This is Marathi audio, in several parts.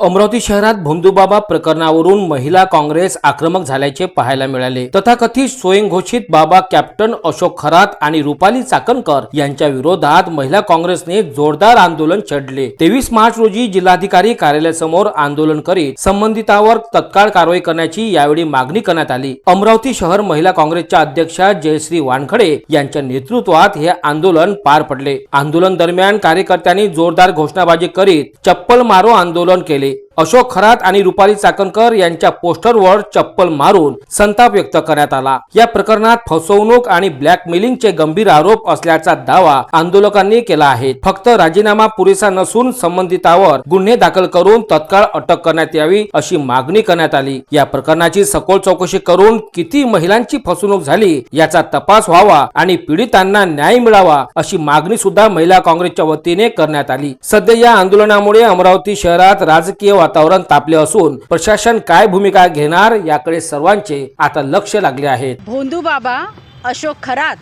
अमरावती शहरात भोंदूबाबा प्रकरणावरून महिला काँग्रेस आक्रमक झाल्याचे पाहायला मिळाले। तथाकथित स्वयंघोषित बाबा कॅप्टन अशोक खरात आणि रुपाली चाकणकर यांच्या विरोधात महिला काँग्रेसने जोरदार आंदोलन छेडले। 23 मार्च रोजी जिल्हाधिकारी कार्यालयासमोर आंदोलन करीत संबंधितांवर तत्काळ कारवाई करण्याची यावेळी मागणी करण्यात आली। अमरावती शहर महिला काँग्रेसच्या अध्यक्षा जयश्री वानखडे यांच्या नेतृत्वात हे आंदोलन पार पडले। आंदोलन दरम्यान कार्यकर्त्यांनी जोरदार घोषणाबाजी करीत चप्पल मारो आंदोलन केले। अशोक खरात आणि रुपाली चाकणकर यांच्या पोस्टरवर चप्पल मारून संताप व्यक्त करण्यात आला। या प्रकरणात फसवणूक आणि ब्लॅकमेलिंगचे गंभीर आरोप असल्याचा दावा आंदोलकांनी केला आहे। फक्त राजीनामा पुरेसा नसून संबंधितांवर गुन्हे दाखल करून तत्काळ अटक करण्यात यावी अशी मागणी करण्यात आली। या प्रकरणाची सखोल चौकशी करून किती महिलांची फसवणूक झाली याचा तपास व्हावा आणि पीडितांना न्याय मिळावा अशी मागणी सुद्धा महिला काँग्रेसच्या वतीने करण्यात आली। सध्या या आंदोलनामुळे अमरावती शहरात राजकीय वातावरण तापले असून प्रशासन काय भूमिका घेणार याकडे सर्वांचे आता लक्ष लागले आहे। भोंदूबाबा अशोक खरात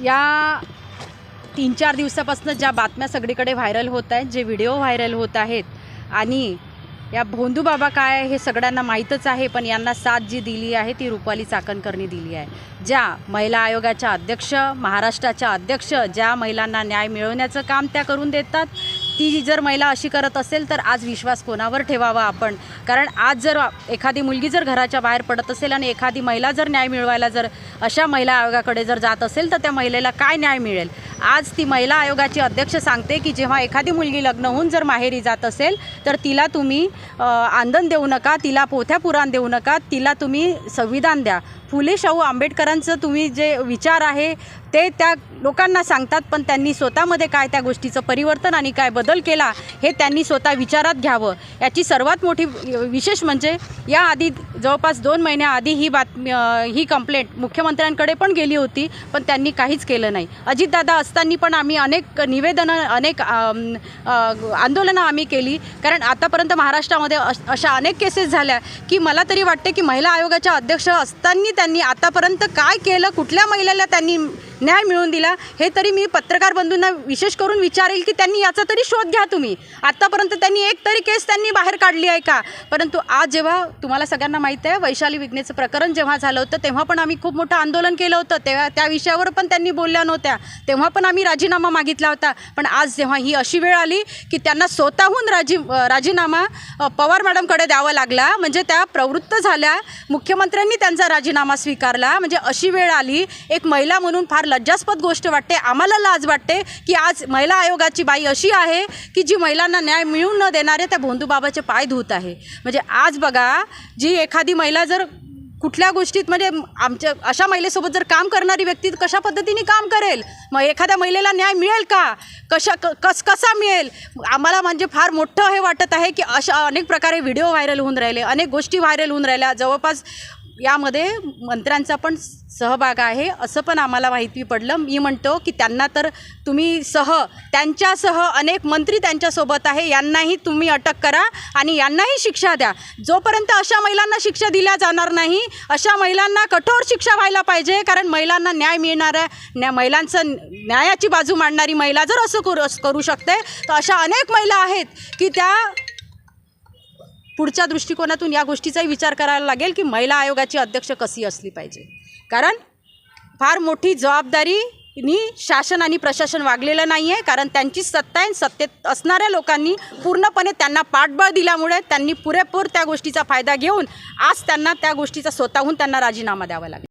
या 3-4 दिवसापासून ज्या बातम्या सगळीकडे व्हायरल होत आहेत, जे व्हिडिओ व्हायरल होत आहेत आणि या भोंदूबाबा काय हे सगळ्यांना माहीतच आहे, पण यांना साथ जी दिली आहे ती रुपाली चाकणकरनी दिली आहे। ज्या महिला आयोगाच्या अध्यक्ष, महाराष्ट्राच्या अध्यक्ष, ज्या महिलांना न्याय मिळवण्याचं काम त्या करून देतात, ती जर महिला अशी करत असेल तर आज विश्वास कोणावर ठेवावा आपण? कारण आज जर एखादी मुलगी जर घराच्या बाहेर पडत असेल आणि एखादी महिला जर न्याय मिळवायला जर अशा महिला आयोगाकडे जर जात असेल तर त्या महिलेला काय न्याय मिळेल? आज ती महिला आयोगाची अध्यक्ष सांगते की जेव्हा एखादी मुलगी लग्न होऊन जर माहेरी जात असेल तर तिला तुम्ही आंदण देऊ नका, तिला पोथ्या पुराण देऊ नका, तिला तुम्ही संविधान द्या। फुले शाहू आंबेडकरांचं तुम्ही जे विचार आहे ते त्या लोकांना सांगतात, पण त्यांनी स्वतःमध्ये काय त्या गोष्टीचं परिवर्तन आणि काय बदल केला हे त्यांनी स्वतः विचारात घ्यावं। याची सर्वात मोठी विशेष म्हणजे याआधी जवळपास 2 महिन्याआधी ही कंप्लेंट मुख्यमंत्र्यांकडे पण गेली होती, पण त्यांनी काहीच केलं नाही। अजितदादा असताना पण आम्ही अनेक निवेदनं, अनेक आंदोलनं आम्ही केली, कारण आतापर्यंत महाराष्ट्रामध्ये अशा अनेक केसेस झाल्या की मला तरी वाटते की महिला आयोगाच्या अध्यक्ष असताना त्यांनी आतापर्यंत काय केलं, कुठल्या महिलेला त्यांनी न्याय मिळवून दिला हे तरी मी पत्रकार बंधूंना विशेष करून विचारेल की त्यांनी याचा तरी शोध घ्या तुम्ही। आतापर्यंत त्यांनी एक तरी केस त्यांनी बाहेर काढली आहे का? परंतु आज जेव्हा तुम्हाला सगळ्यांना माहीत आहे वैशाली विघ्नेचं प्रकरण जेव्हा झालं होतं तेव्हा पण आम्ही खूप मोठं आंदोलन केलं होतं, तेव्हा त्या विषयावर पण त्यांनी बोलल्या नव्हत्या, तेव्हा पण आम्ही राजीनामा मागितला होता। पण आज जेव्हा ही अशी वेळ आली की त्यांना स्वतःहून राजीनामा पवार मॅडमकडे द्यावा लागला, म्हणजे त्या प्रवृत्त झाल्या, मुख्यमंत्र्यांनी त्यांचा राजीनामा स्वीकारला, म्हणजे अशी वेळ आली। एक महिला म्हणून फार लज्जास्पद गोष्ट वाटते, आम्हाला लाज वाटते की आज महिला आयोगाची बाई अशी आहे की जी महिलांना न्याय मिळवून न देणारे त्या भोंदूबाबाचे पाय धुत आहे। म्हणजे आज बघा, जी एखादी महिला जर कुठल्या गोष्टीत, म्हणजे आमच्या अशा महिलेसोबत जर काम करणारी व्यक्ती कशा पद्धतीने काम करेल, मग एखाद्या महिलेला न्याय मिळेल का? कसा मिळेल? आम्हाला म्हणजे फार मोठं हे वाटत आहे की अशा अनेक प्रकारे व्हिडिओ व्हायरल होऊन राहिले, अनेक गोष्टी व्हायरल होऊन राहिल्या, जवळपास यामध्ये मंत्र्यांचा पण सहभाग आहे असं पण आम्हाला माहिती पडलं। मी म्हणतो की त्यांना तर तुम्ही त्यांच्यासह अनेक मंत्री त्यांच्यासोबत आहे, यांनाही तुम्ही अटक करा आणि यांनाही शिक्षा द्या। जोपर्यंत अशा महिलांना शिक्षा दिल्या जाणार नाही, अशा महिलांना कठोर शिक्षा व्हायला पाहिजे, कारण महिलांना न्याय मिळणाऱ्या महिलांचं न्यायाची बाजू मांडणारी महिला जर असं करू शकते तर अशा अनेक महिला आहेत की त्या पुढच्या दृष्टिकोनातून या गोष्टीचाही विचार करायला लागेल की महिला आयोगाची अध्यक्ष कशी असली पाहिजे, कारण फार मोठी जबाबदारीनी शासन आणि प्रशासन वागलेलं नाही आहे, कारण त्यांची सत्ता आहे, सत्तेत असणाऱ्या लोकांनी पूर्णपणे त्यांना पाठबळ दिल्यामुळे त्यांनी पुरेपूर त्या गोष्टीचा फायदा घेऊन आज त्यांना त्या गोष्टीचा स्वतःहून त्यांना राजीनामा द्यावा लागेल।